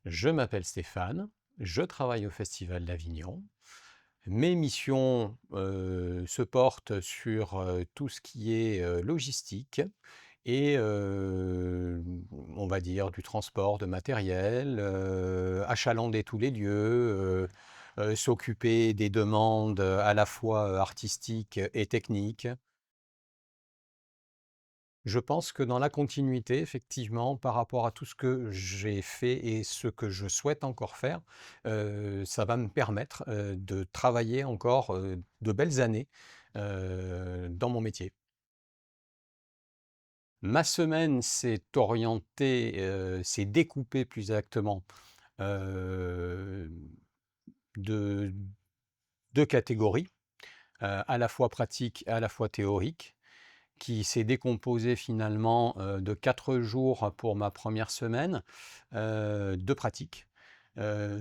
Je m'appelle Stéphane, je travaille au Festival d'Avignon. Mes missions se portent sur tout ce qui est logistique et on va dire du transport de matériel, achalander tous les lieux, s'occuper des demandes à la fois artistiques et techniques. Je pense que dans la continuité, effectivement, par rapport à tout ce que j'ai fait et ce que je souhaite encore faire, ça va me permettre, de travailler encore, de belles années, dans mon métier. Ma semaine s'est orientée, s'est découpée plus exactement, heu, de 2 catégories, à la fois pratiques et à la fois théoriques, qui s'est décomposé finalement de 4 jours pour ma première semaine de pratique,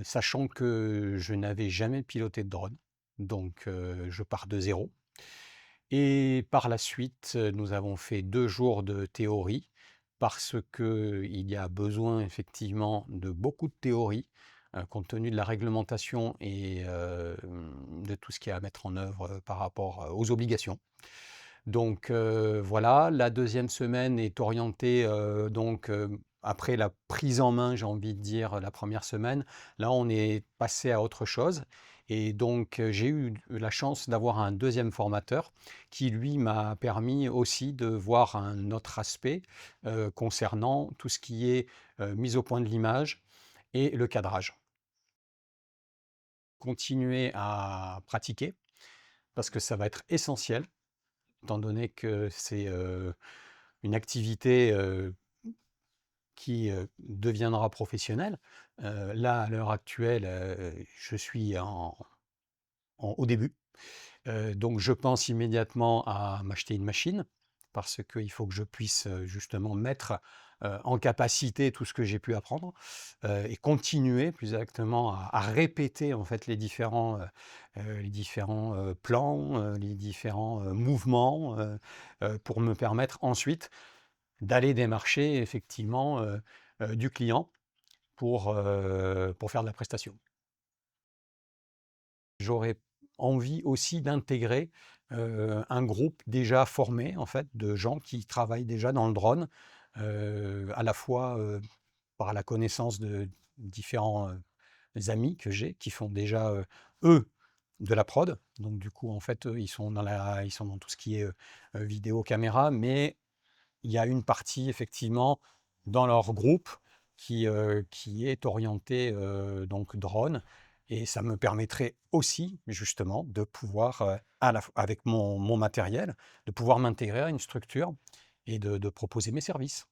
sachant que je n'avais jamais piloté de drone, donc je pars de zéro. Et par la suite, nous avons fait 2 jours de théorie parce qu'il y a besoin effectivement de beaucoup de théorie, compte tenu de la réglementation et de tout ce qu'il y a à mettre en œuvre, par rapport, aux obligations. Donc voilà, la deuxième semaine est orientée, donc après la prise en main, j'ai envie de dire, la première semaine, là, on est passé à autre chose et donc j'ai eu la chance d'avoir un deuxième formateur qui, lui, m'a permis aussi de voir un autre aspect, concernant tout ce qui est, mise au point de l'image et le cadrage. Continuer à pratiquer parce que ça va être essentiel étant donné que c'est, une activité, qui, deviendra professionnelle. Là, à l'heure actuelle, je suis au début, donc je pense immédiatement à m'acheter une machine parce qu'il faut que je puisse, justement mettre, en capacité tout ce que j'ai pu apprendre, et continuer plus exactement à répéter en fait les différents plans, les différents, mouvements, pour me permettre ensuite d'aller démarcher effectivement, du client pour faire de la prestation. J'aurais envie aussi d'intégrer, un groupe déjà formé en fait de gens qui travaillent déjà dans le drone, à la fois, par la connaissance de différents, amis que j'ai qui font déjà, eux, de la prod. Donc du coup, en fait, eux, ils sont dans tout ce qui est, vidéo, caméra, mais il y a une partie effectivement dans leur groupe qui est orientée, donc drone et ça me permettrait aussi justement de pouvoir, à la f avec mon matériel, de pouvoir m'intégrer à une structure et de proposer mes services.